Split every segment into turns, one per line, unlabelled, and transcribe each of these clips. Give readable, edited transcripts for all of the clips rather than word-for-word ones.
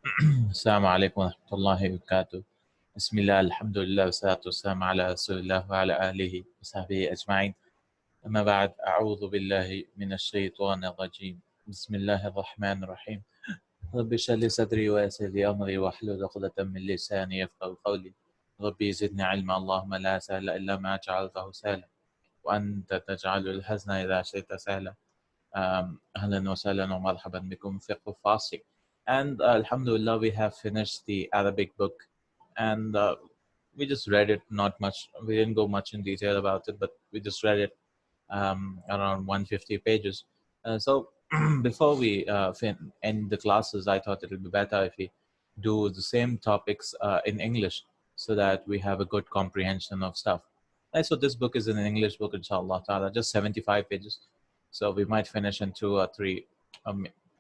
السلام عليكم ورحمة الله وبركاته. بسم الله الحمد لله والصلاة والسلام على رسول الله وعلى آله وصحبه أجمعين. أما بعد، أعوذ بالله من الشيطان الرجيم. بسم الله الرحمن الرحيم. رب اشرح لي صدري ويسر لي أمري واحلل عقدة من لساني يفقهوا قولي. ربي زدني علما. اللهم لا سهل إلا ما جعلته سهلا وأنت تجعل الحزن إذا شئت سهلا. أهلا وسهلا ومرحبا بكم في fiqh fasting. And Alhamdulillah, we have finished the Arabic book, and we just read it. Not much. We didn't go much in detail about it, but we just read it around 150 pages. So before we end the classes, I thought it would be better if we do the same topics in English, so that we have a good comprehension of stuff. And so this book is an English book, inshallah ta'ala, just 75 pages. So we might finish in 2 or 3,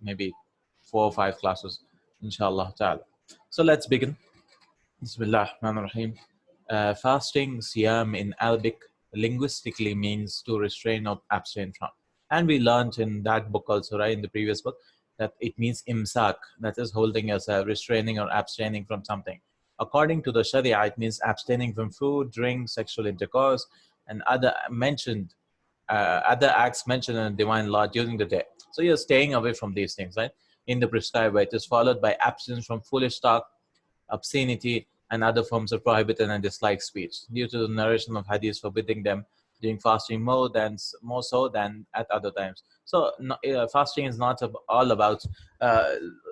maybe 4 or 5 classes, inshallah ta'ala. So let's begin. Bismillah ar-Rahman ar-Rahim. Fasting, siyam in Arabic, linguistically means to restrain or abstain from. And we learned in that book also, right, in the previous book, that it means imsak, that is holding yourself, restraining or abstaining from something. According to the Sharia, it means abstaining from food, drink, sexual intercourse, and other acts mentioned in the divine law during the day. So you're staying away from these things, right? In the prescribed way. It is followed by abstinence from foolish talk, obscenity, and other forms of prohibited and disliked speech, due to the narration of hadiths forbidding them during fasting more so than at other times. So fasting is not all about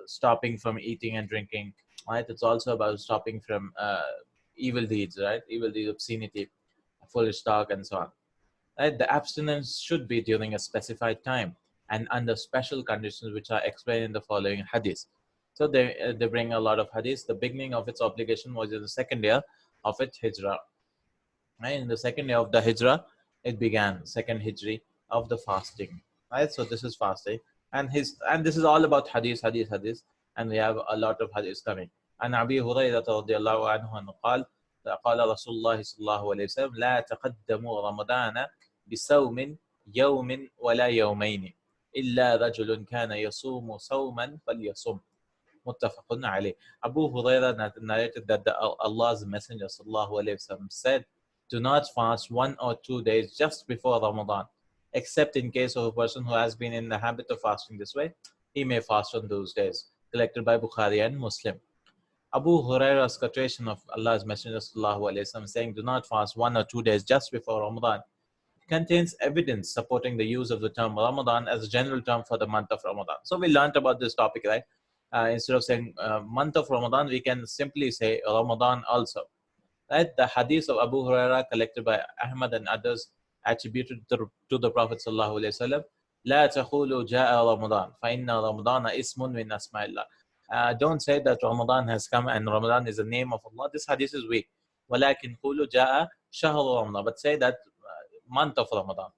stopping from eating and drinking, right? It's also about stopping from evil deeds, right? Evil deeds, obscenity, foolish talk, and so on. Right? The abstinence should be during a specified time and under special conditions, which are explained in the following hadith. So they bring a lot of hadiths. The beginning of its obligation was in the second year of its hijrah. Right? In the second year of the hijrah, it began, second hijri of the fasting. Right? So this is fasting, and this is all about hadith, and we have a lot of hadiths coming. And Abi Hurairah radiallahu anhu قال قال رسول الله صلى الله عليه وسلم لا تقدموا رمضان بصوم يوم ولا يومين إلا رجل كان يصوم صوما فليصم متفق عليه. Abu Hurairah narrated that Allah's Messenger sallallahu alaihi wasallam said, "Do not fast 1 or 2 days just before Ramadan, except in case of a person who has been in the habit of fasting this way. He may fast on those days." Collected by Bukhari and Muslim. Abu Hurairah's quotation of Allah's Messenger sallallahu alaihi wasallam saying, "Do not fast 1 or 2 days just before Ramadan," contains evidence supporting the use of the term Ramadan as a general term for the month of Ramadan. So we learned about this topic, right? Instead of saying month of Ramadan, we can simply say Ramadan also. Right? The hadith of Abu Hurairah, collected by Ahmad and others, attributed to the Prophet sallallahu alaihi wasallam, لا تقولوا جاء رمضان فإن رمضان اسم من أسماء الله. Don't say that Ramadan has come and Ramadan is the name of Allah. This hadith is weak. ولكن قولوا جاء شهر رمضان. But say that month of Ramadan.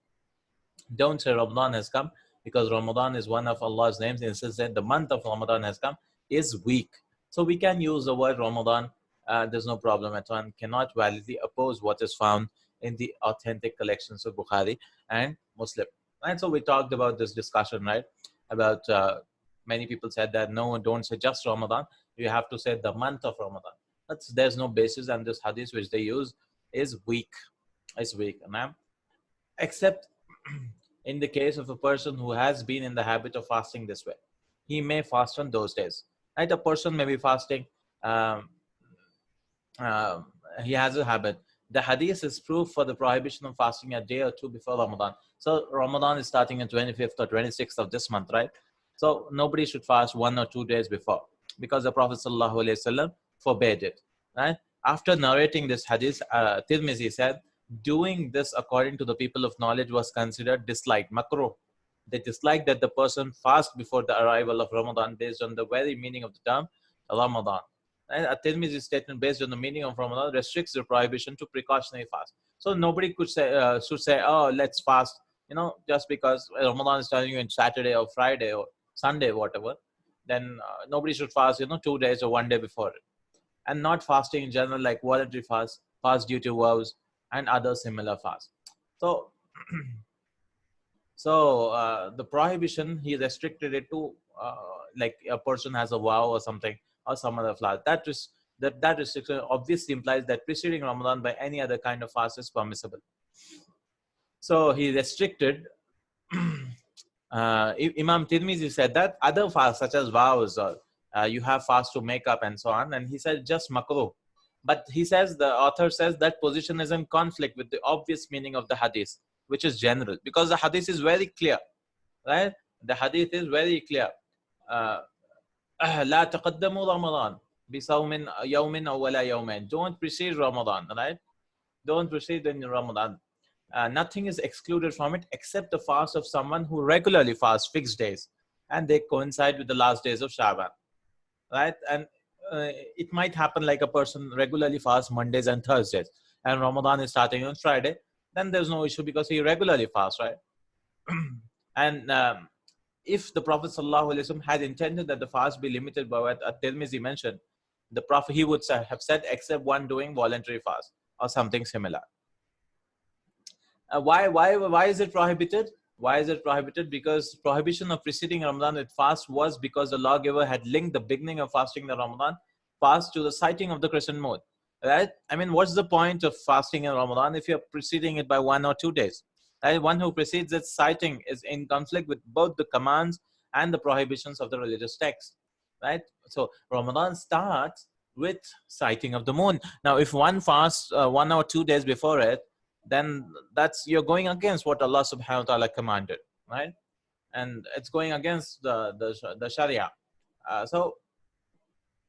Don't say Ramadan has come, because Ramadan is one of Allah's names. And it says that the month of Ramadan has come is weak. So we can use the word Ramadan. There's no problem at all, and cannot validly oppose what is found in the authentic collections of Bukhari and Muslim. And so we talked about this discussion, right? About many people said that no, don't say just Ramadan. You have to say the month of Ramadan. There's no basis, and this hadith which they use is weak. It's weak. Except in the case of a person who has been in the habit of fasting this way. He may fast on those days. Right? A person may be fasting. He has a habit. The hadith is proof for the prohibition of fasting a day or two before Ramadan. So Ramadan is starting on 25th or 26th of this month, right? So nobody should fast 1 or 2 days before, because the Prophet ﷺ forbade it. Right? After narrating this hadith, Tirmizi said, doing this according to the people of knowledge was considered disliked, makruh. They disliked that the person fast before the arrival of Ramadan based on the very meaning of the term Ramadan. And a Tirmizi statement based on the meaning of Ramadan restricts the prohibition to precautionary fast. So nobody could say should say, oh, let's fast, just because Ramadan is telling you in Saturday or Friday or Sunday, whatever. Then nobody should fast, 2 days or 1 day before it. And not fasting in general, like voluntary fast due to vows, and other similar fasts. So, the prohibition, he restricted it to like a person has a vow or something, or some other fast. That restriction obviously implies that preceding Ramadan by any other kind of fast is permissible. So he restricted. Imam Tirmizi said that other fasts such as vows or you have fast to make up and so on, and he said just makruh. But he says, the author says, that position is in conflict with the obvious meaning of the hadith, which is general, because the hadith is very clear, right? The hadith is very clear. لا تقدموا رمضان بصوم يوم أو ولا يومين. Don't precede Ramadan, right? Don't precede in Ramadan. Nothing is excluded from it except the fast of someone who regularly fasts fixed days, and they coincide with the last days of Shaban, right? And it might happen like a person regularly fasts Mondays and Thursdays, and Ramadan is starting on Friday. Then there's no issue because he regularly fasts, right? And if the Prophet ﷺ had intended that the fast be limited by what At-Tirmizi mentioned, the Prophet, he would have said, except one doing voluntary fast or something similar. Why is it prohibited? Why is it prohibited? Because prohibition of preceding Ramadan with fast was because the lawgiver had linked the beginning of fasting the Ramadan fast to the sighting of the crescent moon, right? I mean, what's the point of fasting in Ramadan if you're preceding it by 1 or 2 days? Right? One who precedes its sighting is in conflict with both the commands and the prohibitions of the religious text, right? So Ramadan starts with sighting of the moon. Now, if one fasts 1 or 2 days before it, then you're going against what Allah subhanahu wa ta'ala commanded, right? And it's going against the Sharia. So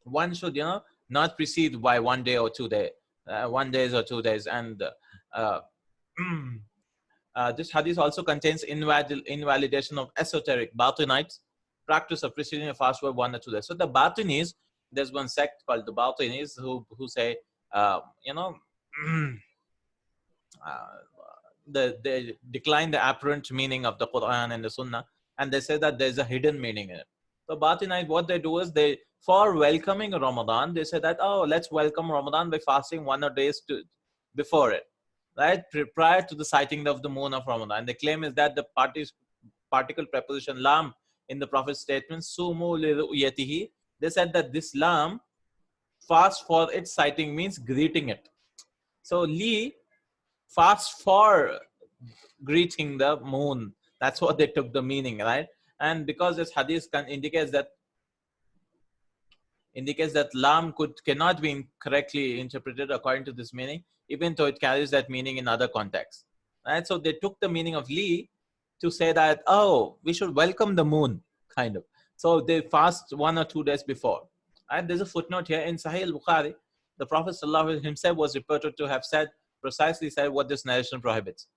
one should, not precede by 1 day or 2 days, 1 days or 2 days. And this hadith also contains invalidation of esoteric Batinites practice of preceding a fast by 1 or 2 days. So the Batinis, there's one sect called the Batinis who say, they decline the apparent meaning of the Quran and the Sunnah, and they say that there's a hidden meaning in it. So Batinite, what they do is for welcoming Ramadan, they say that, oh, let's welcome Ramadan by fasting 1 or 2 days before it, right? Prior to the sighting of the moon of Ramadan. And the claim is that the particle preposition lam in the Prophet's statement, sumu li ru'yatihi, they said that this lam, fast for its sighting, means greeting it. So li, fast for greeting the moon. That's what they took the meaning, right? And because this hadith indicates that lam cannot be correctly interpreted according to this meaning, even though it carries that meaning in other contexts, right? So they took the meaning of li to say that, oh, we should welcome the moon, kind of. So they fast 1 or 2 days before. And there's a footnote here in Sahih al-Bukhari. The Prophet ﷺ himself was reported to have precisely said what this narration prohibits.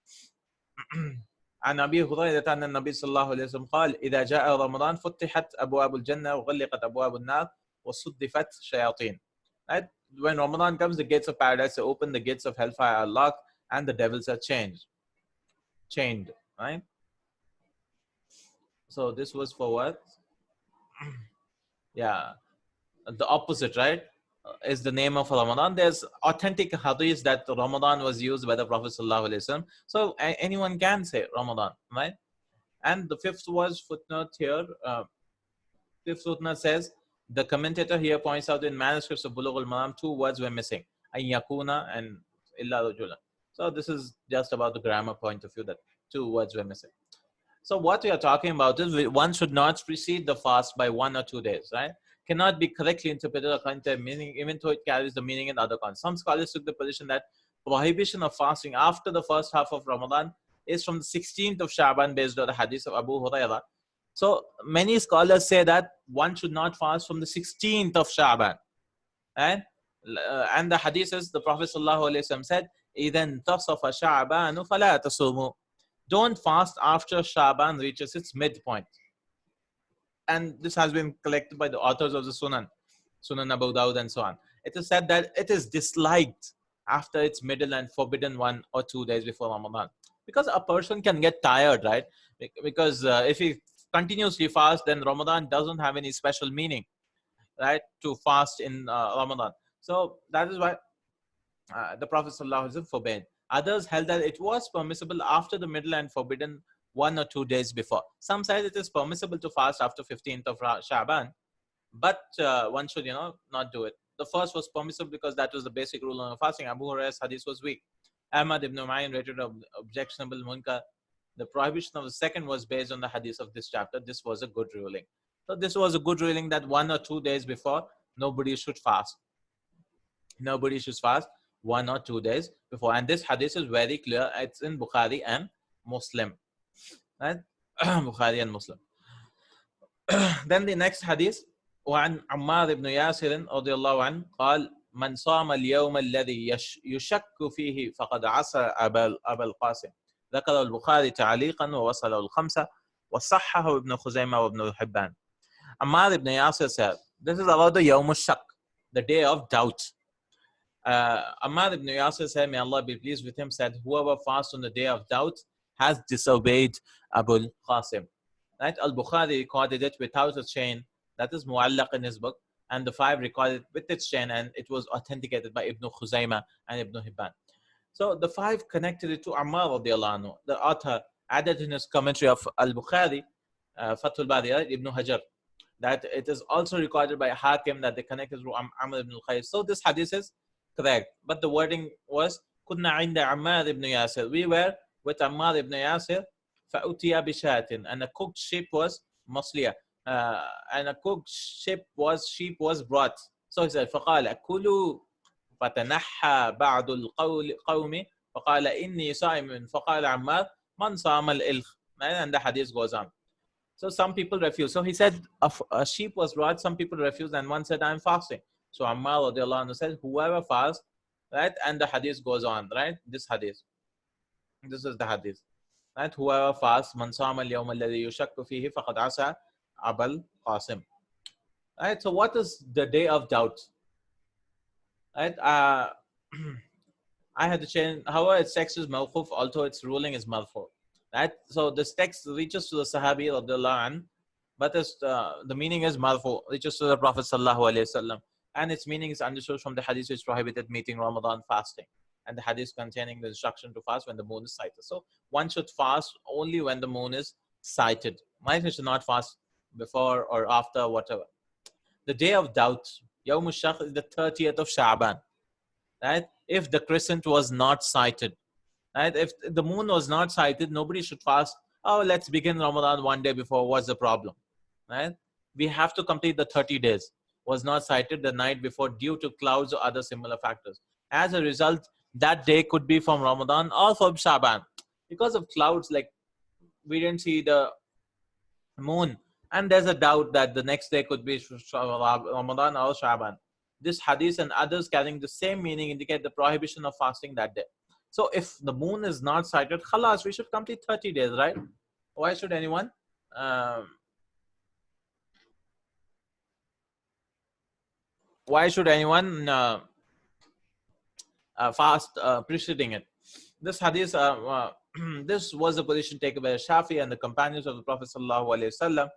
عن أبي هريرة أن النبي صلى الله عليه وسلم قال إذا جاء رمضان فتحت أبواب الجنة وغلقت أبواب النار وصدفت الشياطين. Right? When Ramadan comes, the gates of paradise are open, the gates of hellfire are locked, and the devils are chained. Right? So this was for what? Yeah, the opposite, right? Is the name of Ramadan. There's authentic hadith that Ramadan was used by the Prophet ﷺ. So anyone can say Ramadan, right? And the fifth was footnote here. Fifth footnote says, the commentator here points out in manuscripts of Bulugh al-Maram, 2 words were missing, ay yakuna and illa rajula. So this is just about the grammar point of view that 2 words were missing. So what we are talking about is one should not precede the fast by 1 or 2 days, right? Cannot be correctly interpreted according to meaning, even though it carries the meaning in other contexts. Some scholars took the position that prohibition of fasting after the first half of Ramadan is from the 16th of Shaban based on the hadith of Abu Hurairah. So many scholars say that one should not fast from the 16th of Shaban. And the hadith says, the Prophet ﷺ said, إِذَا انْتَصَفَ شَعْبَانُ فَلَا تَصُومُوا. Don't fast after Shaban reaches its midpoint. And this has been collected by the authors of the Sunan Abu Dawud and so on. It is said that it is disliked after its middle and forbidden 1 or 2 days before Ramadan. Because a person can get tired, right? Because if he continuously fasts, then Ramadan doesn't have any special meaning, right? To fast in Ramadan. So that is why the Prophet ﷺ forbade. Others held that it was permissible after the middle and forbidden 1 or 2 days before. Some said it is permissible to fast after 15th of Shaban, but one should, not do it. The first was permissible because that was the basic rule on fasting. Abu Hurairah's hadith was weak. Ahmad ibn Ma'in rated objectionable munkar. The prohibition of the second was based on the hadith of this chapter. This was a good ruling. So this was a good ruling that 1 or 2 days before, nobody should fast. Nobody should fast 1 or 2 days before. And this hadith is very clear. It's in Bukhari and Muslim. Right? Bukhari and Muslim. Then the next hadith, وعن عمار بن ياسر رضي الله عنه قال من صام اليوم الذي يشك فيه فقد عصى أبا القاسم. ذكر البخاري تعليقا ووصله الخمسة وصححه ابن خزيمة وابن حبان. Ammar ibn Yasir said, this is about the Yawm al-Shak, the day of doubt. Ammar ibn Yasir said, may Allah be pleased with him, said, whoever fasts on the day of doubt has disobeyed Abu al-Qasim. Right? Al-Bukhari recorded it without a chain, that is mu'allaq in his book, and the 5 recorded with its chain, and it was authenticated by Ibn Khuzaymah and Ibn Hibban. So the 5 connected it to Ammar radiallahu anhu. The author added in his commentary of Al-Bukhari, Fathul Bari, Ibn Hajar, that it is also recorded by Hakim that they connected to Amr ibn al-Khayr. So this hadith is correct. But the wording was, Kunna inda Ammar ibn Yasir. We were with Ammar ibn Yasir, فَأُتِيَ بِشَاتٍ. And a cooked sheep was Musliya. And a cooked sheep was brought. So he said, فَقَالَ كُلُوا فَتَنَحَّى بَعْضُ الْقَوْمِ فَقَالَ إِنِّي صَائِمٌ فَقَالَ عَمَّارٌ مَنْ صَامَ الْإِلْخ. And the hadith goes on. So some people refused. So he said a sheep was brought, some people refused, and one said, I'm fasting. So Ammar radiallahu anhu said, whoever fasts, right? And the hadith goes on, right? This hadith. This is the hadith. Right? Whoever fasts, man sama al-yawm alladhi yushakku fihi faqad asa Abul Qasim. Right? So what is the day of doubt? Right? I had to change. However, its text is mawquf, although its ruling is marfu. Right? So this text reaches to the Sahabi radiallahu anhu, but the meaning is marfu, reaches to the Prophet sallallahu alaihi wasallam, and its meaning is understood from the hadith which prohibited meeting Ramadan fasting, and the hadith containing the instruction to fast when the moon is sighted. So one should fast only when the moon is sighted. One should not fast before or after, whatever. The day of doubt, Yawm al-Shak, is the 30th of Sha'ban. Right? If the crescent was not sighted, right? If the moon was not sighted, nobody should fast. Oh, let's begin Ramadan 1 day before. What's the problem? Right? We have to complete the 30 days. Was not sighted the night before due to clouds or other similar factors. As a result, that day could be from Ramadan or from Shaban. Because of clouds, like we didn't see the moon, and there's a doubt that the next day could be Ramadan or Shaban. This hadith and others carrying the same meaning indicate the prohibition of fasting that day. So if the moon is not sighted, khalas, we should complete 30 days, right? Why should anyone fast preceding it? This hadith, this was the position taken by Shafi and the companions of the Prophet sallallahu alaihi wasallam.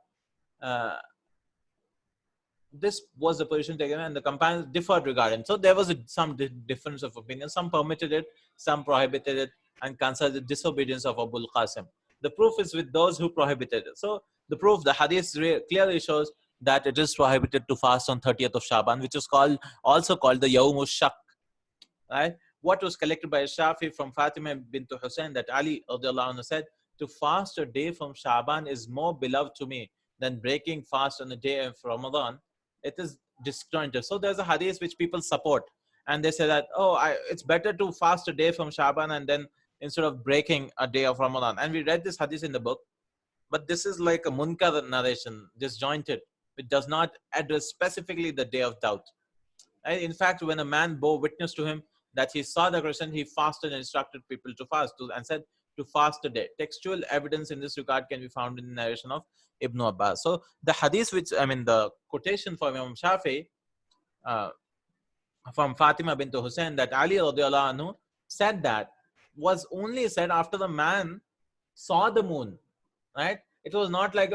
This was the position taken, and the companions differed regarding. So there was some difference of opinion. Some permitted it, some prohibited it, and considered disobedience of Abu al-Qasim. The proof is with those who prohibited it. So the proof, the hadith clearly shows that it is prohibited to fast on 30th of Shaban, which is also called the Yawm al-Shak. Right? What was collected by Shafi from Fatima bint Hussein, that Ali radiallahu anhu said, to fast a day from Shaban is more beloved to me than breaking fast on the day of Ramadan. It is disjointed. So there's a hadith which people support, and they say that, it's better to fast a day from Shaban and then instead of breaking a day of Ramadan. And we read this hadith in the book, but this is like a munkar narration, disjointed. It does not address specifically the day of doubt. And in fact, when a man bore witness to him that he saw the crescent, he fasted and instructed people to fast and said to fast a day. Textual evidence in this regard can be found in the narration of Ibn Abbas. So the hadith, the quotation from Imam Shafi from Fatima bint Hussein, that Ali radiallahu anhu said that, was only said after the man saw the moon, right? It was not like,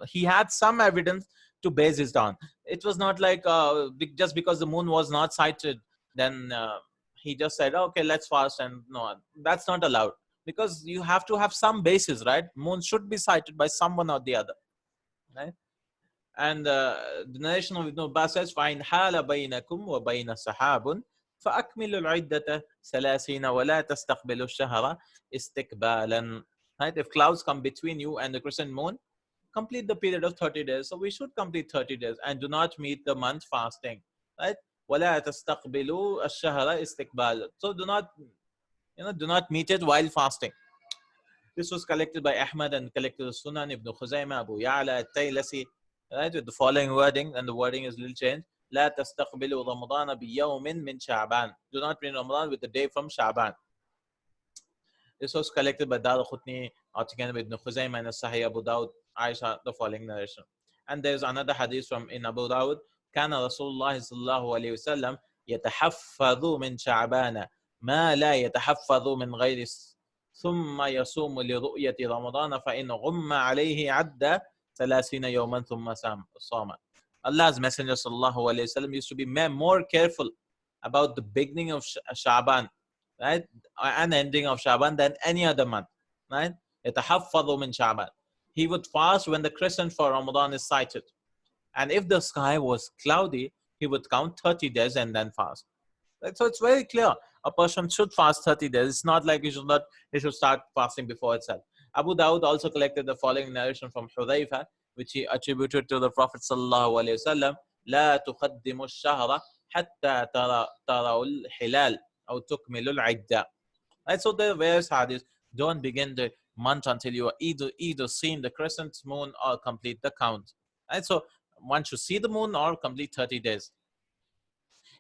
he had some evidence to base this on. It was not like just because the moon was not sighted, then he just said, okay, let's fast. And no, that's not allowed, because you have to have some basis, right? Moon should be sighted by someone or the other, right? And the narration of Ibn Abbas says, فَإِنْ حَالَ بَيْنَكُمْ وَبَيْنَ سَحَابٌ فَأَكْمِلُوا الْعِدَّةَ ثَلَاثِينَ وَلَا تَسْتَقْبِلُوا الشَّهْرَ اسْتِقْبَالًا. Right? If clouds come between you and the crescent moon, complete the period of 30 days. So we should complete 30 days and do not meet the month fasting. Right? وَلَا تَسْتَقْبِلُوا الشَّهْرَ اسْتِقْبَالًا. So do not meet it while fasting. This was collected by Ahmad and collected Sunan, Ibn Khuzaymah, Abu Ya'la, At-Taylasi, right, with the following wording, and the wording is a little changed. لا تستقبلوا رمضان بيوم من شعبان. Do not bring Ramadan with the day from Sha'ban. This was collected by Daraqutni, Atikan with Ibn Khuzaymah and Sahih Abu Dawud, Aisha, the following narration. And there's another hadith from in Abu Dawud. كان رسول الله صلى الله عليه وسلم يتحفظ من شعبان ما لا يتحفظ من غير ثم يصوم لرؤية رمضان فإن غم عليه عد 30 يوما ثم صام. Allah's Messenger sallallahu alayhi wasallam used to be more careful about the beginning of Sha'ban, right, and ending of Sha'ban than any other month, right? يتحفظ من شعبان. He would fast when the crescent for Ramadan is sighted, and if the sky was cloudy, he would count 30 days and then fast. Right? So it's very clear. A person should fast 30 days. It's not like he should start fasting before itself. Abu Dawud also collected the following narration from Hudhayfa, which he attributed to the Prophet sallallahu alaihi wasallam: لا تقدموا الشهر حتى تروا الهلال أو تكملوا العدة. Right? So there are various hadiths. Don't begin the month until you are either seen the crescent moon or complete the count. Right? So one should see the moon or complete 30 days.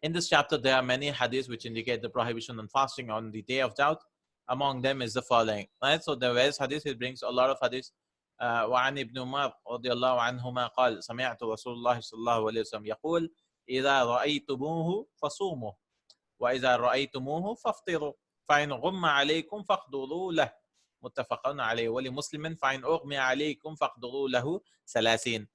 In this chapter, there are many hadiths which indicate the prohibition on fasting on the day of doubt. Among them is the following. Right? So the various hadiths, he brings a lot of hadiths. وعن ابن عمر رضي الله عنهما قال سمعت رسول الله صلى الله عليه وسلم يقول إذا رأيتموه فصوموا وإذا رأيتموه فافطروا فإن غم عليكم فاقدروا له متفق عليه ولمسلم فإن أغمي عليكم فاقدروا له 30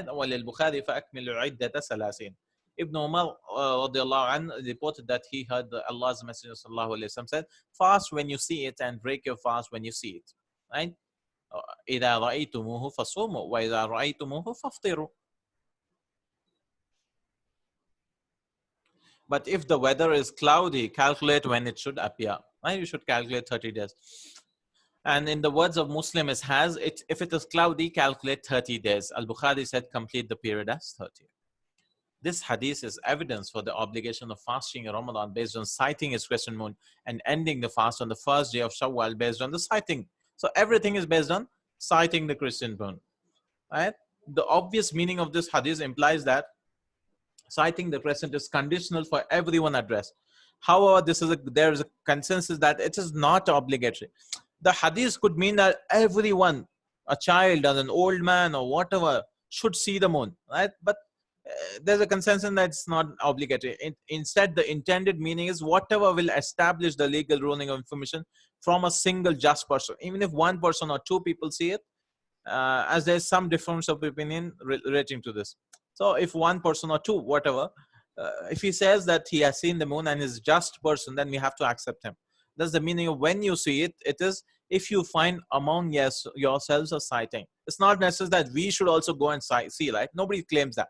وللبخاري فأكملوا العدة 30. Ibn Umar radiallahu anhu reported that he heard Allah's Messenger sallallahu alaihi wasallam said, fast when you see it and break your fast when you see it. Right? إذا رأيتموه فصوموا وإذا رأيتموه فافطروا. But if the weather is cloudy, calculate when it should appear. Right? You should calculate 30 days. And in the words of Muslim, it has, if it is cloudy, calculate 30 days. Al-Bukhari said, complete the period as 30. This hadith is evidence for the obligation of fasting in Ramadan based on sighting its crescent moon and ending the fast on the first day of Shawwal based on the sighting. So everything is based on sighting the crescent moon. Right? The obvious meaning of this hadith implies that sighting the crescent is conditional for everyone addressed. However, there is a consensus that it is not obligatory. The hadith could mean that everyone, a child or an old man or whatever, should see the moon, right? But there's a consensus that it's not obligatory. Instead, the intended meaning is whatever will establish the legal ruling of information from a single just person. Even if one person or two people see it, as there's some difference of opinion relating to this. So if one person or two, whatever, if he says that he has seen the moon and is just person, then we have to accept him. That's the meaning of when you see it. It is if you find among yourselves a sighting. It's not necessary that we should also go and see, right? Nobody claims that.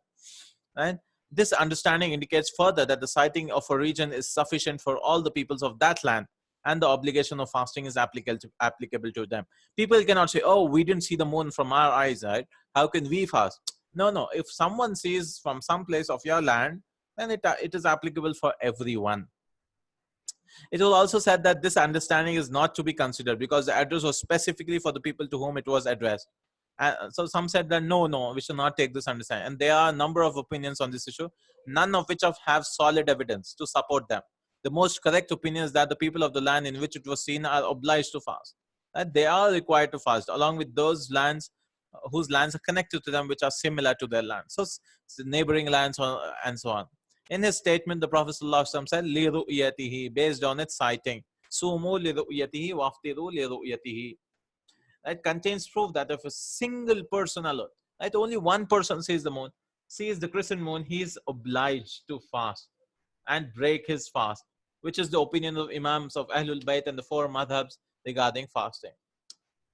Right? This understanding indicates further that the sighting of a region is sufficient for all the peoples of that land, and the obligation of fasting is applicable to them. People cannot say, oh, we didn't see the moon from our eyes, right? How can we fast? No. If someone sees from some place of your land, then it is applicable for everyone. It was also said that this understanding is not to be considered because the address was specifically for the people to whom it was addressed. So some said that no, we should not take this understanding. And there are a number of opinions on this issue, none of which have solid evidence to support them. The most correct opinion is that the people of the land in which it was seen are obliged to fast. That they are required to fast, along with those lands whose lands are connected to them, which are similar to their lands. So neighboring lands and so on. In his statement, the Prophet ﷺ said, لِرُؤْيَتِهِ, based on its sighting. سُومُوا لِرُؤْيَتِهِ وَافْطِرُوا لِرُؤْيَتِهِ. It contains proof that if a single person alone, right, only one person sees the moon, sees the crescent moon, he is obliged to fast and break his fast, which is the opinion of Imams of Ahlul Bayt and the four madhabs regarding fasting.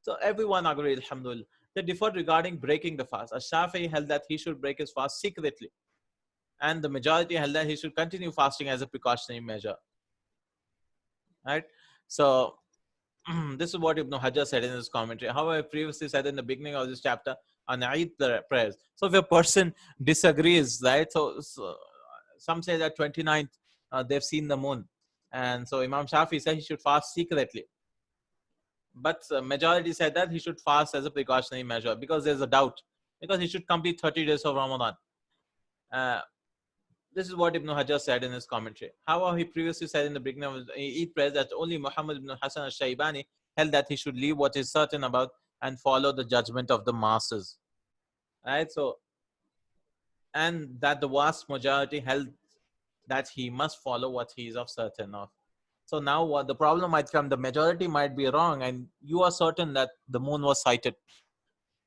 So everyone agreed, alhamdulillah, They differed regarding breaking the fast. Ash-Shafi'i held that he should break his fast secretly, and the majority held that he should continue fasting as a precautionary measure. Right? So this is what Ibn Hajar said in his commentary. However, I previously said in the beginning of this chapter on Eid prayers. So if a person disagrees, right? So some say that 29th they've seen the moon, and so Imam Shafi said he should fast secretly. But majority said that he should fast as a precautionary measure because there's a doubt, because he should complete 30 days of Ramadan. This is what Ibn Hajar said in his commentary. However, he previously said in the beginning of Eid prayers that only Muhammad ibn Hassan al-Shaybani held that he should leave what is certain about and follow the judgment of the masses. Right? So, and that the vast majority held that he must follow what he is of certain of. So now what the problem might come, the majority might be wrong and you are certain that the moon was sighted.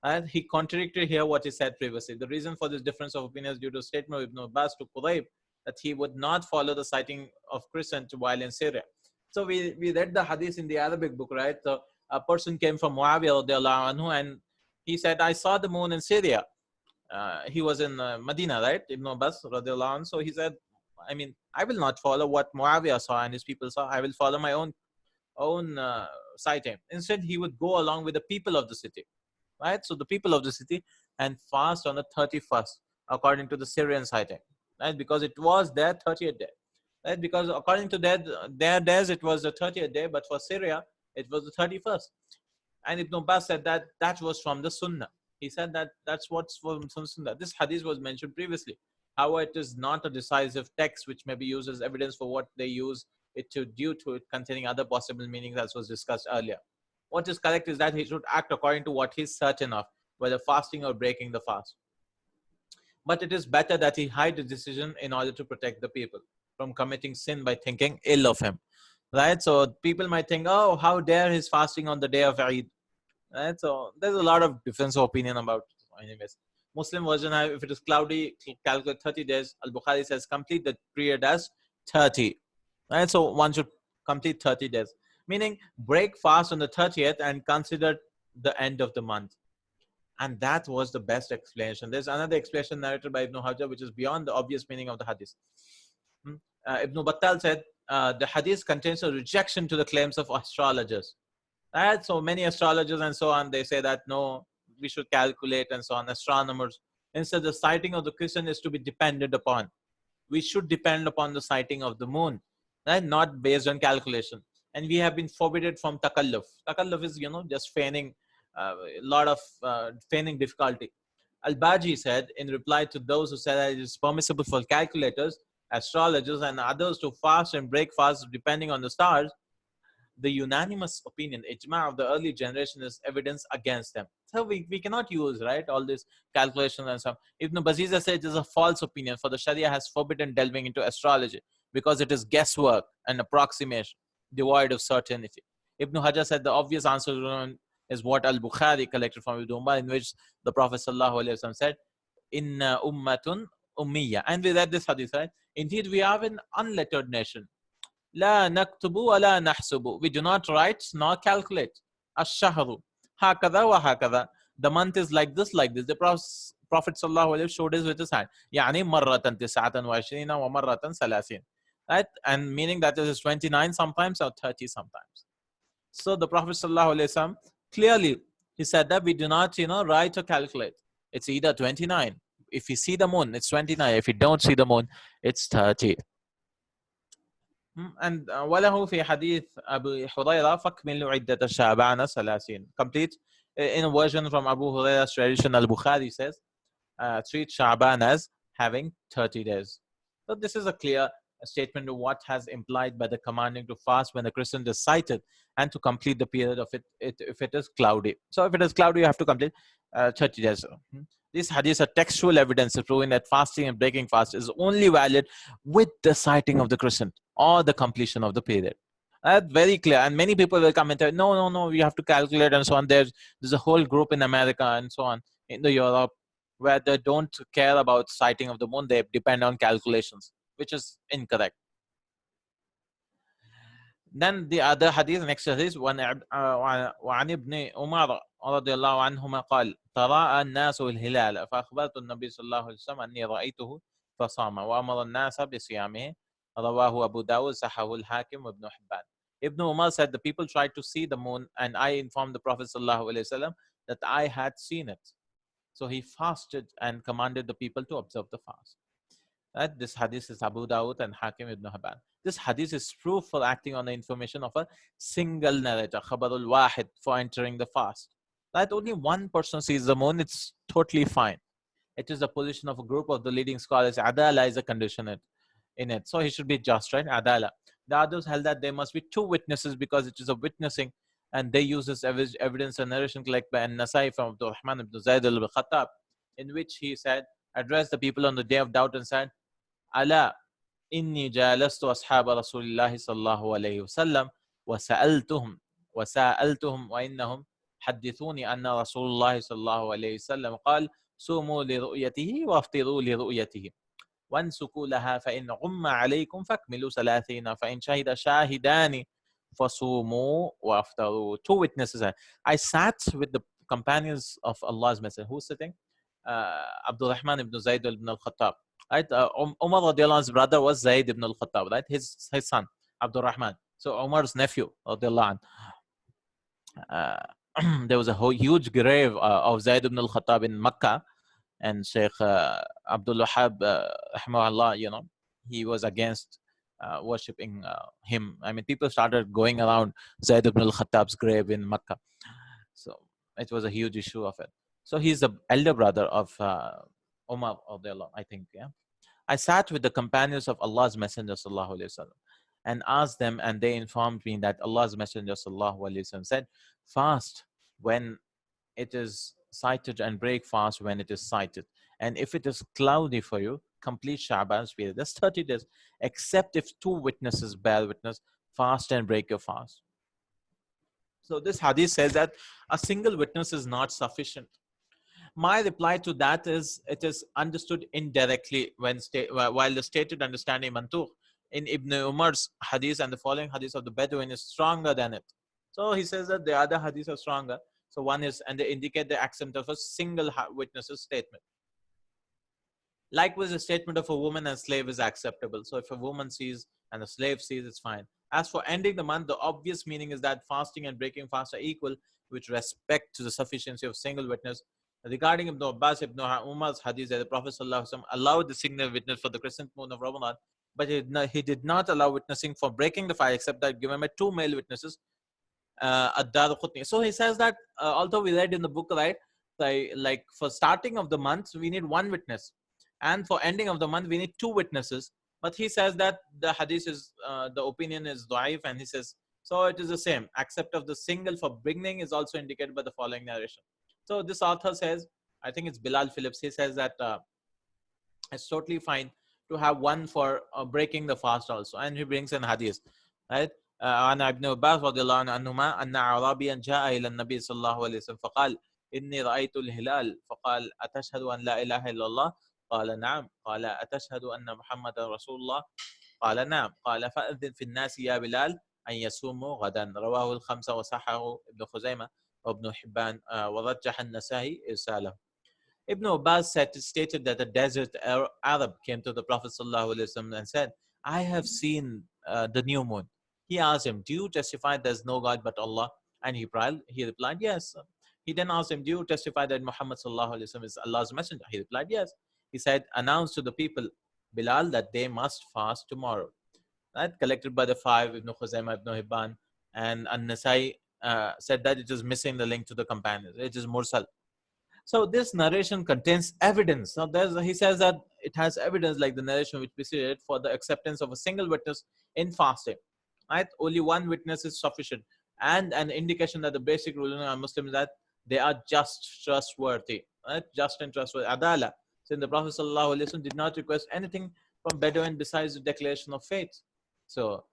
And he contradicted here what he said previously. The reason for this difference of opinion is due to a statement of Ibn Abbas to Qudayb that he would not follow the sighting of Crescent while in Syria. So we read the hadith in the Arabic book, right? So a person came from Muawiyah radiallahu anhu and he said, I saw the moon in Syria. He was in Medina, right? Ibn Abbas radiallahu anhu. So he said, I mean, I will not follow what Muawiyah saw and his people saw. I will follow my own sighting. Instead, he would go along with the people of the city. Right, so the people of the city and fast on the 31st according to the Syrian sighting, right? Because it was their 30th day, right? Because according to their days it was the 30th day, but for Syria it was the 31st. And Ibn Abbas said that that was from the Sunnah. He said that that's what's from Sunnah. This hadith was mentioned previously. However, it is not a decisive text which may be used as evidence for what they use it to, due to it containing other possible meanings as was discussed earlier. What is correct is that he should act according to what he's certain of, whether fasting or breaking the fast. But it is better that he hide the decision in order to protect the people from committing sin by thinking ill of him. Right? So people might think, oh, how dare he's fasting on the day of Eid. Right? So there's a lot of difference of opinion about it. Anyways, Muslim version, if it is cloudy, calculate 30 days. Al-Bukhari says complete the period as 30. Right? So one should complete 30 days. Meaning break fast on the 30th and consider the end of the month. And that was the best explanation. There's another explanation narrated by Ibn Hajar which is beyond the obvious meaning of the hadith. Ibn Battal said, the hadith contains a rejection to the claims of astrologers. Right? So many astrologers and so on, they say that no, we should calculate and so on, astronomers. Instead, the sighting of the Christian is to be depended upon. We should depend upon the sighting of the moon, right? Not based on calculation. And we have been forbidden from takalluf. Takalluf is, just feigning, a lot of feigning difficulty. Al-Baji said, in reply to those who said that it is permissible for calculators, astrologers, and others to fast and break fast depending on the stars, the unanimous opinion, ijma of the early generation is evidence against them. So we cannot use, right, all this calculations and stuff. Ibn Baziza said it is a false opinion, for the Sharia has forbidden delving into astrology because it is guesswork and approximation, devoid of certainty. Ibn Hajar said the obvious answer is what Al-Bukhari collected from Ibn Umar, in which the Prophet ﷺ said, Inna ummatun ummiya. And we read this hadith, right? Indeed, we are an unlettered nation. La naktubu wa la nahsubu. We do not write nor calculate. Ash-shahru. Hakada wa hakada. The month is like this, like this. The Prophet ﷺ showed us with his hand. Yani marratan tis'atan wa ishrina wa marratan salasin. Right? And meaning that it is 29 sometimes or 30 sometimes. So the Prophet ﷺ clearly, he said that we do not, write or calculate. It's either 29. If you see the moon, it's 29. If you don't see the moon, it's 30. And وله في حديث أبي هريرة فَكْمِلُوا عِدَّةَ شَعْبَانَ ثَلَاثِينَ. Complete in a version from Abu Huraira's tradition. Al-Bukhari says, treat Sha'ban as having 30 days. So this is a clear statement of what has implied by the commanding to fast when the crescent is sighted and to complete the period of it if it is cloudy. So if it is cloudy, you have to complete 30 days. These hadiths are textual evidence proving that fasting and breaking fast is only valid with the sighting of the crescent or the completion of the period. That's very clear. And many people will come and tell, no, you have to calculate and so on. There's a whole group in America and so on, in the Europe, where they don't care about sighting of the moon. They depend on calculations, which is incorrect. Then the other hadith, next hadith, وعن ابن عمر رضي الله عنهما قال تراءى الناس الهلال فأخبرت النبي صلى الله عليه وسلم أني رأيته فصام وأمر الناس بصيامه. رواه Abu Dawud, Sahih al-Hakim, Ibn Hibban. Ibn Umar said the people tried to see the moon and I informed the Prophet sallallahu alaihi wasallam that I had seen it. So he fasted and commanded the people to observe the fast. Right? This hadith is Abu Dawud and Hakim ibn Hibban. This hadith is proof for acting on the information of a single narrator, Khabarul Wahid, for entering the fast. That only one person sees the moon, it's totally fine. It is the position of a group of the leading scholars. Adala is a condition in it. So he should be just, right? Adala. The others held that there must be two witnesses because it is a witnessing, and they use this evidence and narration collected by An-Nasai from Abdul Rahman ibn Zayd al-Khattab, in which he said, addressed the people on the day of doubt and said, Ala inni jalastu ashab Rasulillah sallallahu alayhi wasallam wa sa'altuhum wa innahum حدثوني أن رسول الله صلى الله عليه وسلم قال صوموا لرؤيته وافطروا لرؤيته وانسكوا لها فإن غم عليكم فاكملوا 30 فإن شهد شاهدان فصوموا وافطروا. Two witnesses. I sat with the companions of Allah's Messenger. Who's sitting? Abdul Rahman ibn Zayd ibn al-Khattab. Right? Umar radiallahu anhu's brother was Zayd ibn al-Khattab, right? His son, Abdul Rahman. So Umar's nephew, radiallahu anhu. There was a huge grave of Zayd ibn al-Khattab in Makkah, and Sheikh Abdul Wahab, rahimahullah, you know, he was against worshipping him. I mean, people started going around Zayd ibn al-Khattab's grave in Makkah. So it was a huge issue of it. So he's the elder brother of Umar, I think, yeah. I sat with the companions of Allah's Messenger sallallahu alaihi wasallam and asked them, and they informed me that Allah's Messenger sallallahu alaihi wasallam said, fast when it is sighted and break fast when it is sighted. And if it is cloudy for you, complete Sha'ban's period. That's 30 days, except if two witnesses bear witness, fast and break your fast. So this hadith says that a single witness is not sufficient. My reply to that is, it is understood indirectly while the stated understanding mantuq in Ibn Umar's hadith and the following hadith of the Bedouin is stronger than it. So he says that the other hadiths are stronger. So one is, and they indicate the acceptance of a single witness's statement. Likewise, the statement of a woman and slave is acceptable. So if a woman sees and a slave sees, it's fine. As for ending the month, the obvious meaning is that fasting and breaking fast are equal with respect to the sufficiency of single witness. Regarding Ibn Abbas, Ibn Umar's hadith, that the Prophet ﷺ allowed the single witness for the crescent moon of Ramadan, but he did not allow witnessing for breaking the fast, except that given by two male witnesses. So he says that although we read in the book, right, like for starting of the month, we need one witness. And for ending of the month, we need two witnesses. But he says that the hadith is, the opinion is da'if, and he says, so it is the same. Except of the single for beginning is also indicated by the following narration. So this author says, I think it's Bilal Phillips, he says that it's totally fine to have one for breaking the fast also. And he brings in hadith, right? عن ابن عباس رضي الله عنهما أن أعرابيا جاء إلى النبي صلى الله عليه وسلم فقال إني رأيت الهلال فقال أتشهد أن لا إله إلا الله قال نعم قال أتشهد أن محمد رسول الله قال نعم قال فأذن في الناس يا بلال أن يصوموا غدا. رواه الخمسة وصححه ابن خزيمة وابن حبان ورجح النسائي إرساله. Ibn Abbas stated that a desert Arab came to the Prophet ﷺ and said, I have seen the new moon. He asked him, do you testify there's no God but Allah? And he replied, yes. He then asked him, do you testify that Muhammad ﷺ is Allah's messenger? He replied, yes. He said, announce to the people, Bilal, that they must fast tomorrow. Right? Collected by the five, Ibn Khuzaymah, Ibn Hibban, and An-Nasai said that it is missing the link to the companions. It is mursal. So this narration contains evidence. Now he says that it has evidence like the narration which preceded for the acceptance of a single witness in fasting. Right? Only one witness is sufficient. And an indication that the basic ruling on Muslims is that they are just trustworthy. Right? Just and trustworthy. Adala. Since the Prophet ﷺ did not request anything from Bedouin besides the declaration of faith. So,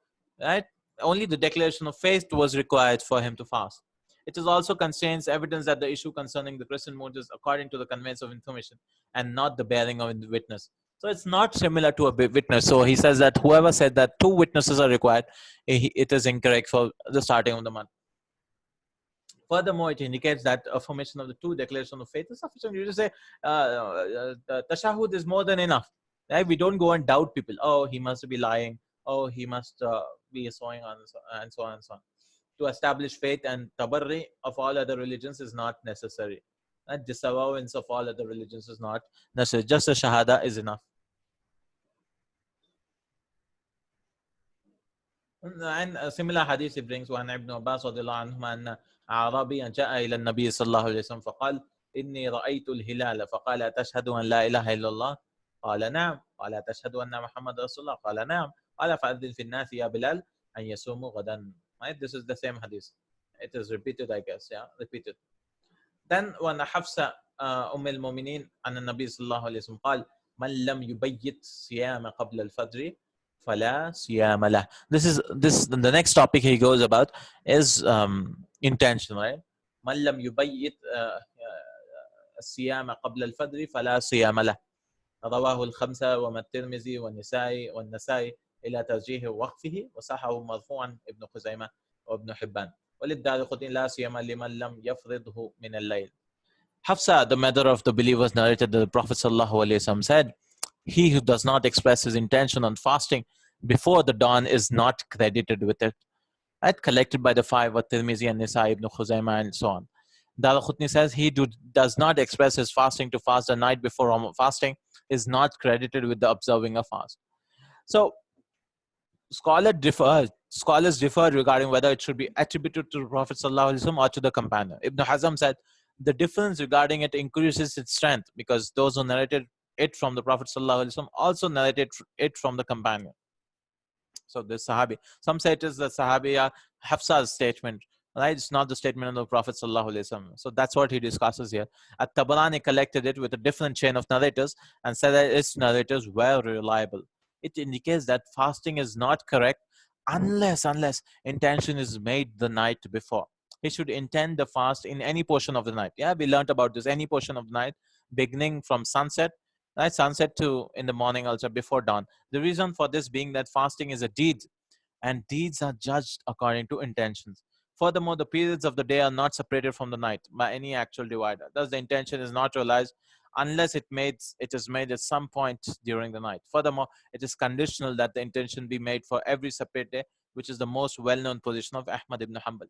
right? Only the declaration of faith was required for him to fast. It is also contains evidence that the issue concerning the crescent moon is according to the conveyance of information and not the bearing of the witness. So it's not similar to a witness. So he says that whoever said that two witnesses are required, it is incorrect for the starting of the month. Furthermore, it indicates that affirmation of the two declaration of faith is sufficient. You just say, the tashahud is more than enough. Right? We don't go and doubt people. Oh, he must be lying. Oh, he must be sowing on and so on and so on. To establish faith and tabarri of all other religions is not necessary. Disavowance of all other religions is not necessary. Just a shahada is enough. And a similar hadith he brings one Ibn Abbas radiallahu anhu أن أعرابيا جاء إلى النبي صلى الله عليه وسلم فقال إني رأيت الهلال فقال تشهد أن لا إله إلا الله قال نعم قال تشهد أن محمد رسول الله قال نعم قال فأذن في الناس يا بلال أن يصوموا غدا. Right? This is the same hadith. It is repeated, I guess. Yeah, repeated. Then when Hafsa المؤمنين أن النبي صلى الله عليه وسلم قال من لم يبيت صيام قبل الفجر فلا صيام له. This the next topic he goes about is intention, right? من لم يبيت الصيام قبل الفجر فلا صيام له. رواه الخمسة وما الترمذي والنسائي إلى ترجيح وقفه وصححه مرفوعا ابن خزيمة وابن حبان وللدارقطني لا صيام لمن لم يفرضه من الليل. Hafsa, the mother of the believers, narrated that the Prophet ﷺ said, he who does not express his intention on fasting before the dawn is not credited with it. Right? Collected by the five, At-Tirmizi and Nisa ibn Khuzaimah and so on. Daraqutni says he does not express his fasting to fast the night before fasting is not credited with the observing a fast. So scholars differ regarding whether it should be attributed to the Prophet ﷺ or to the companion. Ibn Hazm said the difference regarding it increases its strength because those who narrated it from the Prophet ﷺ also narrated it from the companion. So this Sahabi, some say it is the Sahabiya Hafsa's statement, right? It's not the statement of the Prophet ﷺ. So that's what he discusses here. At-Tabarani collected it with a different chain of narrators and said that its narrators were reliable. It indicates that fasting is not correct unless intention is made the night before. He should intend the fast in any portion of the night. Yeah, we learned about this. Any portion of the night, beginning from sunset, right? Sunset to in the morning also before dawn. The reason for this being that fasting is a deed, and deeds are judged according to intentions. Furthermore, the periods of the day are not separated from the night by any actual divider. Thus, the intention is not realized unless it is made at some point during the night. Furthermore, it is conditional that the intention be made for every separate day, which is the most well-known position of Ahmad ibn Hanbal.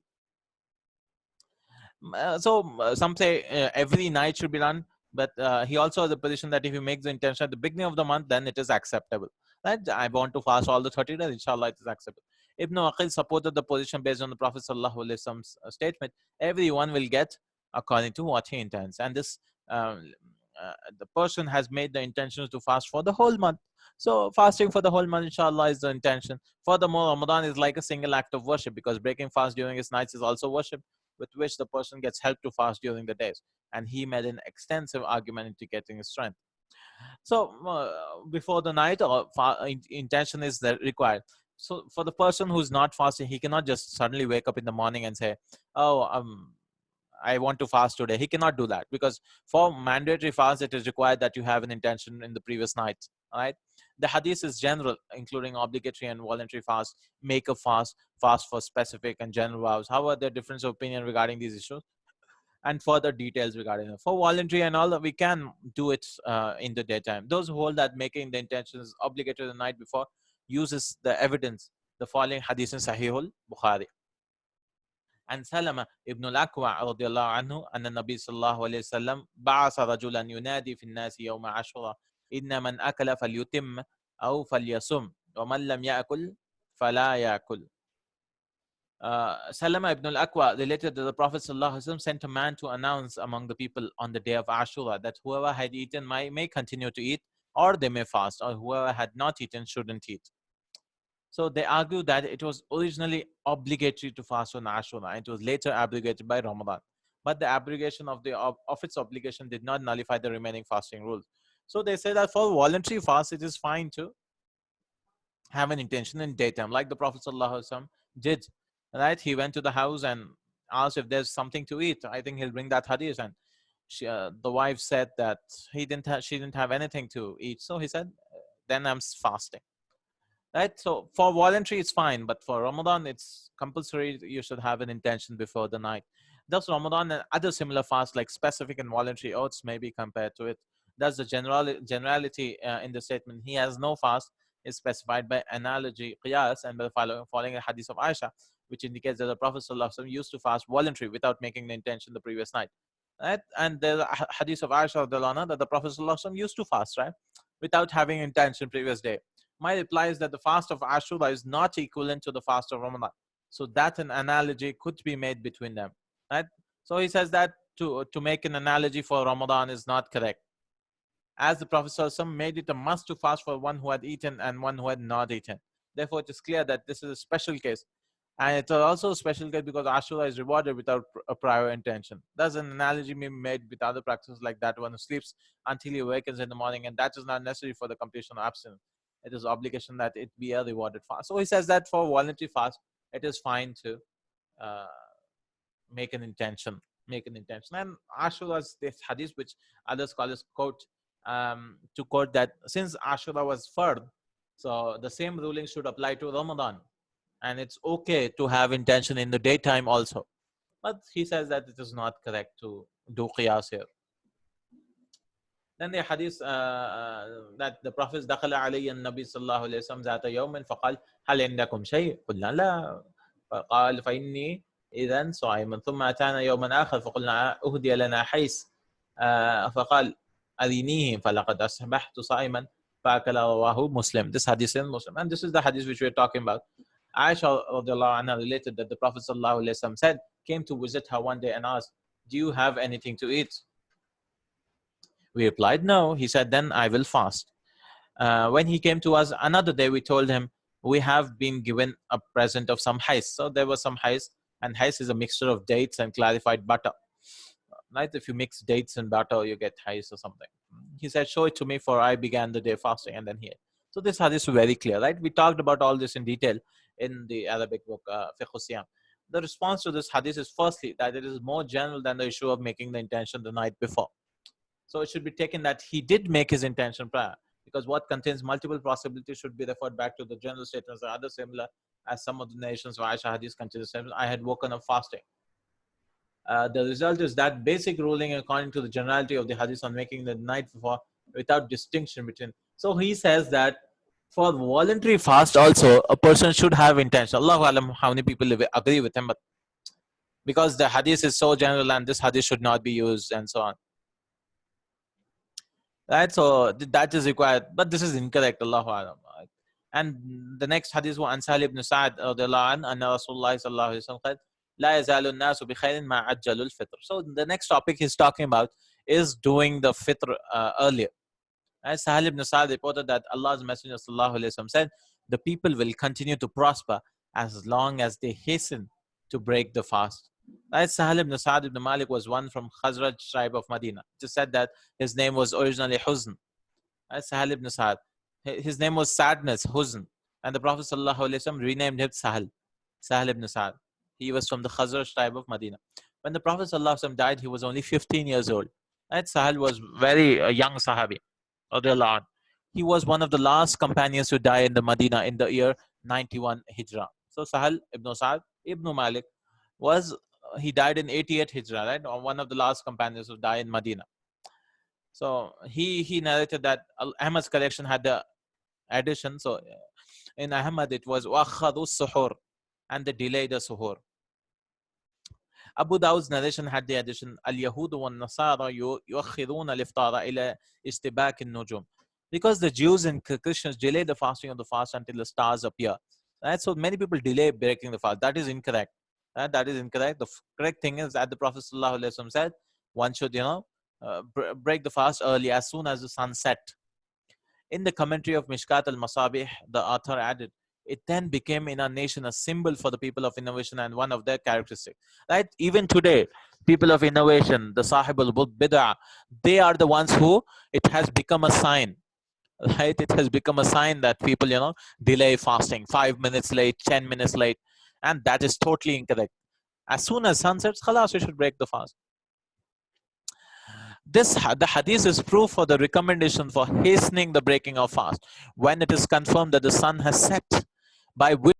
Some say every night should be done, but he also has the position that if you make the intention at the beginning of the month, then it is acceptable. Right? I want to fast all the 30 days, inshallah, it is acceptable. Ibn Aqil supported the position based on the Prophet ﷺ's statement, everyone will get according to what he intends. And this, the person has made the intentions to fast for the whole month. So fasting for the whole month, inshallah, is the intention. Furthermore, Ramadan is like a single act of worship because breaking fast during its nights is also worship, with which the person gets help to fast during the days. And he made an extensive argument into getting his strength. So before the night, or intention is required. So for the person who's not fasting, he cannot just suddenly wake up in the morning and say, oh, I want to fast today. He cannot do that because for mandatory fast, it is required that you have an intention in the previous night. Right? The hadith is general, including obligatory and voluntary fast, make a fast, fast for specific and general vows. However, there are difference of opinion regarding these issues and further details regarding it. For voluntary and all, we can do it in the daytime. Those who hold that making the intentions obligatory the night before uses the evidence, the following hadith in Sahihul Bukhari. عن سلمة ابن الأكوع رضي الله عنه أن النبي صلى الله عليه وسلم بعث رجلا ينادي في الناس يوم عاشوراء إن من أكل فليتم أو فليصم ومن لم يأكل فلا يأكل. Salama ibn al-Aqwa related that the Prophet ﷺ sent a man to announce among the people on the day of Ashura that whoever had eaten may continue to eat, or they may fast, or whoever had not eaten shouldn't eat. So they argue that it was originally obligatory to fast on Ashura, and it was later abrogated by Ramadan. But the abrogation of its obligation did not nullify the remaining fasting rules. So they say that for voluntary fast, it is fine to have an intention in daytime, like the Prophet ﷺ did. Right? He went to the house and asked if there's something to eat. I think he'll bring that hadith, and the wife said that she didn't have anything to eat. So he said, then I'm fasting. Right? So for voluntary, it's fine, but for Ramadan, it's compulsory. You should have an intention before the night. Does Ramadan and other similar fasts like specific and voluntary oaths may be compared to it? Does the generality in the statement, he has no fast, is specified by analogy, qiyas, and by the following a hadith of Aisha, which indicates that the Prophet ﷺ used to fast voluntary without making the intention the previous night. Right? And there's a hadith of Aisha that the Prophet ﷺ used to fast, right, without having intention previous day. My reply is that the fast of Ashura is not equivalent to the fast of Ramadan. So that an analogy could be made between them. Right? So he says that to make an analogy for Ramadan is not correct, as the Prophet ﷺ made it a must to fast for one who had eaten and one who had not eaten. Therefore, it is clear that this is a special case. And it's also a special case because Ashura is rewarded without a prior intention. Thus, an analogy may be made with other practices like that one who sleeps until he awakens in the morning, and that is not necessary for the completion of abstinence. It is obligation that it be a rewarded fast. So he says that for voluntary fast, it is fine to uh, make an intention. And Ashura, this hadith which other scholars quote, to quote that since Ashura was fard, so the same ruling should apply to Ramadan, and it's okay to have intention in the daytime also. But he says that it is not correct to do qiyas here. Then the hadith that the Prophet دخل علي النبي صلى الله عليه وسلم ذات يوم فقال هل عندكم شيء؟ قلنا لا. فقال فإني إذا صائم. ثم أتانا يوما آخر فقلنا أهدي لنا حيث فقال أذنيه فلقد أصبحت صائما فأكل. رواه Muslim. This hadith is Muslim, and this is the hadith which we are talking about. Aisha radiallahu anha related that the Prophet sallallahu alaihi wasallam said, came to visit her one day and asked, do you have anything to eat? We replied, no. He said, then I will fast. When he came to us another day, we told him, we have been given a present of some hais. So there was some hais, and hais is a mixture of dates and clarified butter. Right? If you mix dates and butter, you get hais or something. He said, show it to me, for I began the day fasting, and then he ate. So this hadith is very clear, right? We talked about all this in detail in the Arabic book, Fiqh Siyam. The response to this hadith is firstly that it is more general than the issue of making the intention the night before. So it should be taken that he did make his intention prior, because what contains multiple possibilities should be referred back to the general statements or other similar, as some of the narrations of Aisha hadith contain the statement, I had woken up fasting. The result is that basic ruling according to the generality of the hadith on making the night before without distinction between. So he says that for voluntary fast also, a person should have intention. Allahu alam how many people agree with him, but because the hadith is so general and this hadith should not be used and so on. Right, so that is required, but this is incorrect. Allahu alam. And the next hadith was Ansal ibn Sa'ad radiyallahu anhu, anna Rasulullah sallallahu alaihi wasallam said, La yazalu an-nasu bi khairin ma ajjalu al-fitr. So the next topic he's talking about is doing the fitr earlier. As Sahal ibn Sa'ad reported that Allah's Messenger sallallahu alaihi wasallam said, the people will continue to prosper as long as they hasten to break the fast. Right? Sahal ibn Sa'ad ibn Malik was one from Khazraj tribe of Medina. It is said that his name was originally Huzn. Right? Sahal ibn Sa'ad. His name was Sadness, Huzn. And the Prophet ﷺ renamed him Sahal. Sahal ibn Sa'ad. He was from the Khazraj tribe of Medina. When the Prophet ﷺ died, he was only 15 years old. Right? Sahal was very young Sahabi. He was one of the last companions to die in the Medina in the year 91 Hijrah. So Sahal ibn Sa'ad ibn Malik he died in 88 Hijrah, right? Or one of the last companions who died in Medina. So he narrated that Ahmad's collection had the addition. So in Ahmad it was وَأَخَّذُوا السُّحُورِ, and they delayed the suhoor. Abu Dawud's narration had the addition الْيَهُودُ وَالنَّصَارَى يُؤَخِّرُونَ الْإِفْطَارَ إِلَى إِسْتِبَاكِ النُّجُومِ, because the Jews and Christians delay the fasting of the fast until the stars appear. Right? So many people delay breaking the fast. That is incorrect. That is incorrect. The correct thing is that the Prophet ﷺ said one should, break the fast early as soon as the sun set. In the commentary of Mishkat al-Masabih, the author added, it then became in our nation a symbol for the people of innovation and one of their characteristics. Right? Even today, people of innovation, the Sahib al-Bid'ah, they are the ones who it has become a sign. Right? It has become a sign that people, delay fasting 5 minutes late, 10 minutes late. And that is totally incorrect. As soon as sun sets, khalas, you should break the fast. The hadith is proof for the recommendation for hastening the breaking of fast when it is confirmed that the sun has set, by which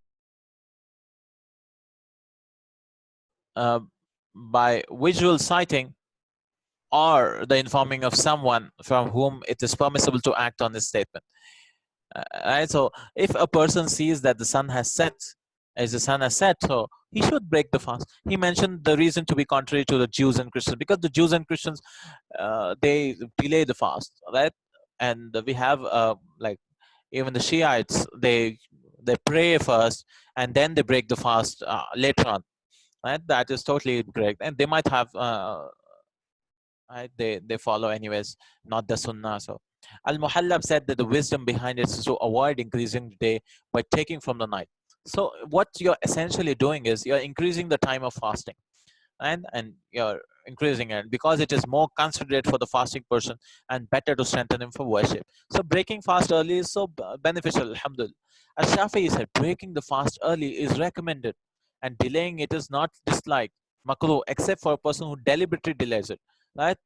by visual sighting or the informing of someone from whom it is permissible to act on this statement. Right? So if a person sees that the sun has set, as the sun has set, so he should break the fast. He mentioned the reason to be contrary to the Jews and Christians, because the Jews and Christians, they delay the fast, right? And we have like even the Shiites, they pray first and then they break the fast later on, right? That is totally correct, and they might have right, they follow anyways, not the Sunnah. So Al-Muhallab said that the wisdom behind it is to avoid increasing the day by taking from the night. So what you're essentially doing is you're increasing the time of fasting, and you're increasing it because it is more considerate for the fasting person and better to strengthen him for worship. So breaking fast early is so beneficial, alhamdulillah. As Shafi'i said, breaking the fast early is recommended and delaying it is not disliked, makruh, except for a person who deliberately delays it, right?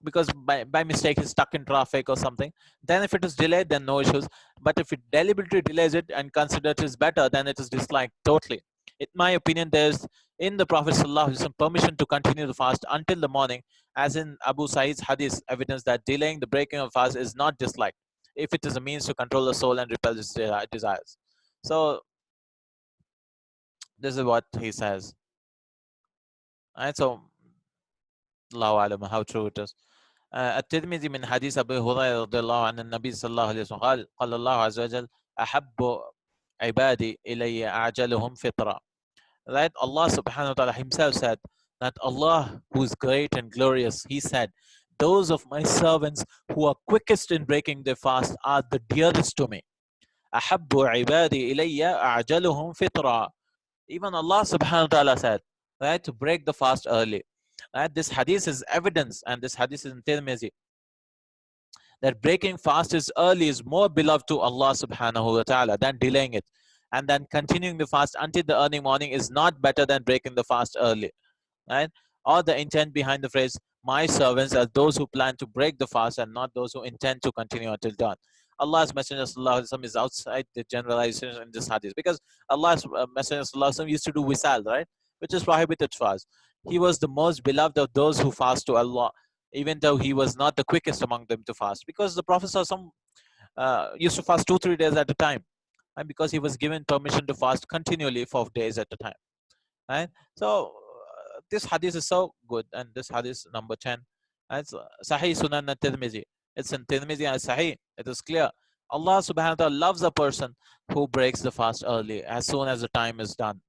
Because by mistake he's stuck in traffic or something, then if it is delayed, then no issues. But if it deliberately delays it and considers it is better, then it is disliked totally. In my opinion, there's in the Prophet ﷺ permission to continue the fast until the morning, as in Abu Sa'id's hadith, evidence that delaying the breaking of fast is not disliked if it is a means to control the soul and repel its desires. So this is what he says. Right? So Allahu alam how true it is. الترمذي من حديث أبي هريرة رضي الله عن النبي صلى الله عليه وسلم قال قال الله عز وجل أحب عبادي إلي أعجلهم فطرة. Right? Allah subhanahu wa ta'ala himself said that Allah, who is great and glorious, he said, those of my servants who are quickest in breaking their fast are the dearest to me. أحب عبادي إلي أعجلهم فطرة. Even Allah subhanahu wa ta'ala said, right, to break the fast early. Right? This hadith is evidence, and this hadith is in Tirmidhi, that breaking fast is early is more beloved to Allah subhanahu wa ta'ala than delaying it. And then continuing the fast until the early morning is not better than breaking the fast early. Right? Or the intent behind the phrase, my servants are those who plan to break the fast and not those who intend to continue until dawn. Allah's Messenger sallallahu alaihi wasallam is outside the generalization in this hadith, because Allah's Messenger sallallahu alaihi wasallam used to do wisal, right, which is prohibited fast. He was the most beloved of those who fast to Allah, even though he was not the quickest among them to fast, because the Prophet sallallahu alaihi wasallam used to fast 2-3 days at a time, and because he was given permission to fast continually for days at a time. Right? So this hadith is so good, and this hadith number 10, it's Sahih Sunan al-Tirmidhi. It's in Tirmidhi and Sahih. It is clear. Allah subhanahu wa ta'ala loves a person who breaks the fast early as soon as the time is done.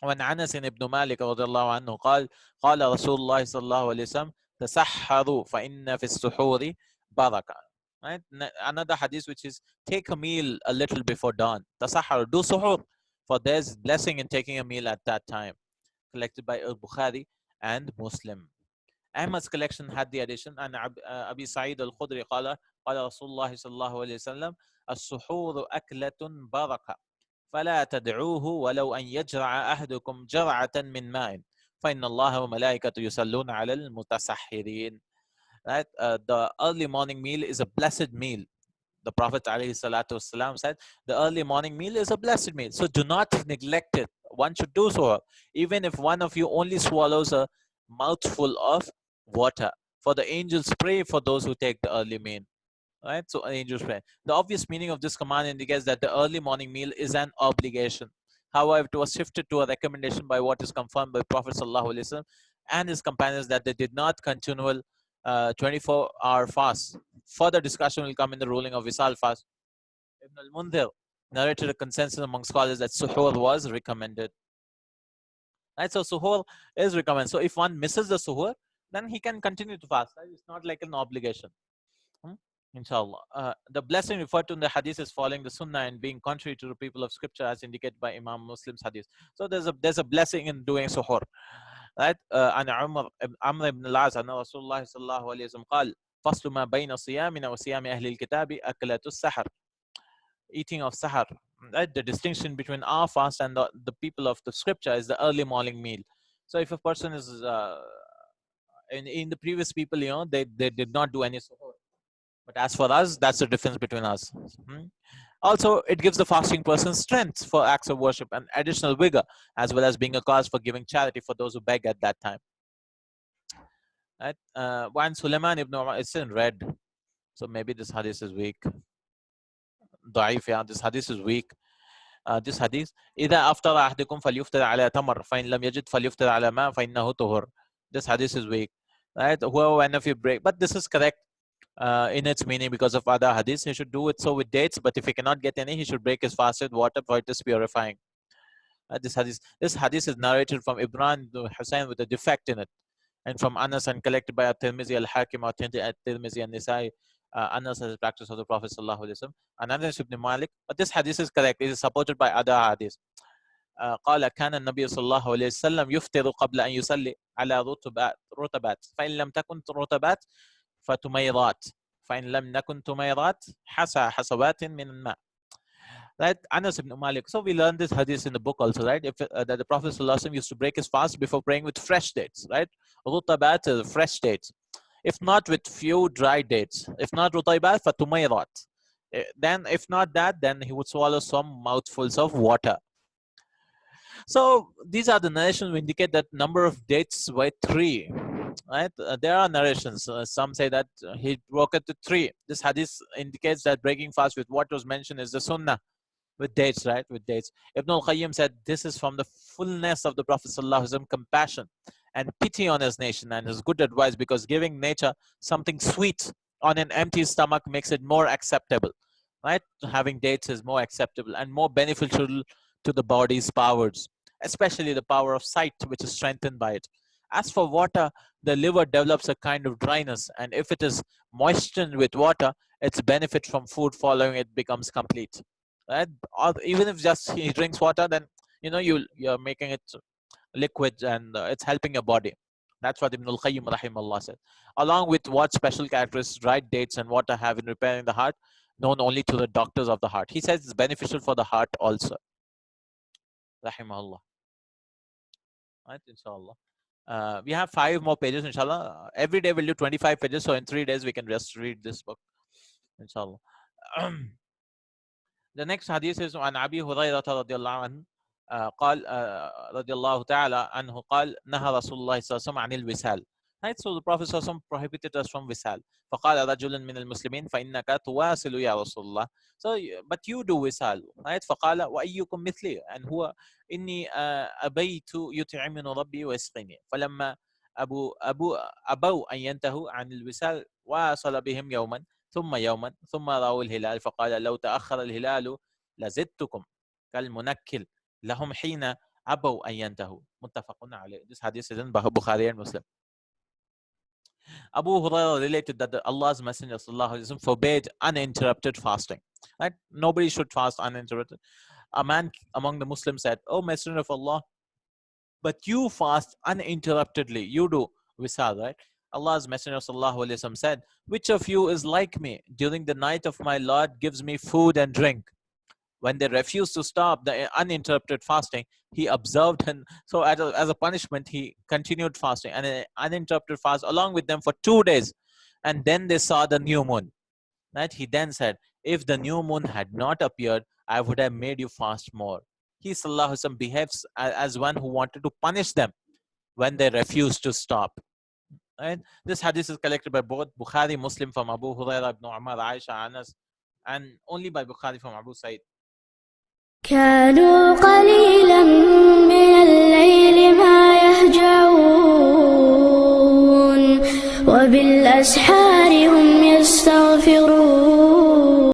وعن أنس بن مالك رضي الله عنه قال قال رسول الله صلى الله عليه وسلم تسحروا فإن في السحور بركة. Right? Another hadith which is take a meal a little before dawn. Tasahhar, do suhoor, for there's blessing in taking a meal at that time. Collected by Al-Bukhari and Muslim. Ahmad's collection had the addition, and Abi Sa'id al-Khudri قال قال رسول الله صلى الله عليه وسلم السحور أكلة بركة فلا تدعوه ولو أن يجرع أحدكم جرعة من ماء فإن الله وملائكته يصلون على المتسحرين. Right? The early morning meal is a blessed meal. The Prophet ﷺ said, the early morning meal is a blessed meal. So do not neglect it. One should do so. Even if one of you only swallows a mouthful of water. For the angels pray for those who take the early meal. Right? So angels pray. The obvious meaning of this command indicates that the early morning meal is an obligation. However, it was shifted to a recommendation by what is confirmed by Prophet ﷺ and his companions, that they did not continual 24-hour fast. Further discussion will come in the ruling of Wisal fast. Ibn al-Mundhir narrated a consensus among scholars that suhoor was recommended. Right? So suhoor is recommended. So if one misses the suhoor, then he can continue to fast. Right? It's not like an obligation. Inshallah. The blessing referred to in the hadith is following the sunnah and being contrary to the people of scripture, as indicated by Imam Muslim's hadith. So there's a blessing in doing suhoor. Right? عن عمرو بن العاص أن رسول الله صلى الله عليه وسلم قال فصل ما بين صيامنا وصيام أهل الكتاب أكلة السحر. Eating of sahar. Right? The distinction between our fast and the people of the scripture is the early morning meal. So if a person is in the previous people, they did not do any suhoor. But as for us, that's the difference between us. Also, it gives the fasting person strength for acts of worship and additional vigor, as well as being a cause for giving charity for those who beg at that time. Right? When Sulaiman ibn Umar, it's in red, so maybe this hadith is weak. Da'if, yeah, this hadith is weak. This hadith, إذا أفطر أحدكم فليفطر على تمر فإن لم يجد فليفطر على ماء فإنه طهور. This hadith is weak. Right? Whoever if you break, but this is correct in its meaning because of other hadiths. He should do it so with dates, but if he cannot get any, he should break his fast with water for it is purifying. This hadith is narrated from Ibn Hussein with a defect in it, and from Anas and collected by At-Tirmidhi, Al-Hakim, authentic At-Tirmidhi and Nisai. Anas has the practice of the Prophet sallallahu alaihi wasallam. And Anas ibn Malik, but this hadith is correct. It is supported by other hadiths. قال كان النبي صلى الله عليه وسلم يفطر قبل أن يصلي على رطبات فإن لم تكن رطبات فتميضات فإن لم نكن تميضات حصبات من الماء. Right, Anas ibn Malik. So we learned this hadith in the book also, right? If that the Prophet ﷺ used to break his fast before praying with fresh dates, right? Rutabat is fresh dates. If not, with few dry dates. If not rutaybat, fatumayrat. Then, if not that, then he would swallow some mouthfuls of water. So these are the narrations which indicate that number of dates were 3. Right? There are narrations. Some say that he broke it to 3. This hadith indicates that breaking fast with what was mentioned is the sunnah. With dates, right? With dates. Ibn al-Qayyim said this is from the fullness of the Prophet ﷺ compassion and pity on his nation and his good advice, because giving nature something sweet on an empty stomach makes it more acceptable, right? Having dates is more acceptable and more beneficial to the body's powers, especially the power of sight, which is strengthened by it. As for water, the liver develops a kind of dryness, and if it is moistened with water, its benefit from food following it becomes complete. Right? Or even if just he drinks water, then you're making it liquid and it's helping your body. That's what Ibn al-Qayyim rahimahullah said. Along with what special characteristics dried dates and water have in repairing the heart, known only to the doctors of the heart. He says it's beneficial for the heart also. Rahimahullah. Right, inshallah. We have 5 more pages, inshallah. Every day we'll do 25 pages, so in 3 days we can just read this book, inshallah. The next hadith is عن أبي هريرة رضي الله عنه قال رضي الله تعالى عنه قال نهى رسول الله صلى الله عليه وسلم عن الوسال. Right? So the Prophet صلى الله عليه وسلم prohibited us from وسال. فقال رجل من المسلمين فإنك تواصل يا رسول الله. So but you do وسال. Right? فقال وأيكم مثلي and هو إني أبيت يطعمني ربي ويسقيني. فلما أبوا أن ينتهوا عن الوسال واصل بهم يوما ثم يوما ثم رأوا الهلال فقال لو تأخر الهلال لزدتكم كالمنكل لهم حين أبوا أن ينتهوا. متفق عليه. This hadith is in Bukhari and Muslim. Abu Hurairah related that Allah's Messenger sallallahu alaihi wasallam forbade uninterrupted fasting. Right? Nobody should fast uninterrupted. A man among the Muslims said, "Oh Messenger of Allah, but you fast uninterruptedly. You do wisal, right?" Allah's Messenger sallallahu alaihi wasallam said, "Which of you is like me? During the night of my Lord gives me food and drink." When they refused to stop the uninterrupted fasting, he observed, and so as a punishment, he continued fasting and an uninterrupted fast along with them for 2 days. And then they saw the new moon. Right? He then said, "If the new moon had not appeared, I would have made you fast more." He sallallahu alaihi wasallam behaves as one who wanted to punish them when they refused to stop. Right? This hadith is collected by both Bukhari, Muslim from Abu Hurairah, Ibn Umar, Aisha, Anas, and only by Bukhari from Abu Sa'id.
كانوا قليلا من الليل ما يهجعون وبالأسحار هم يستغفرون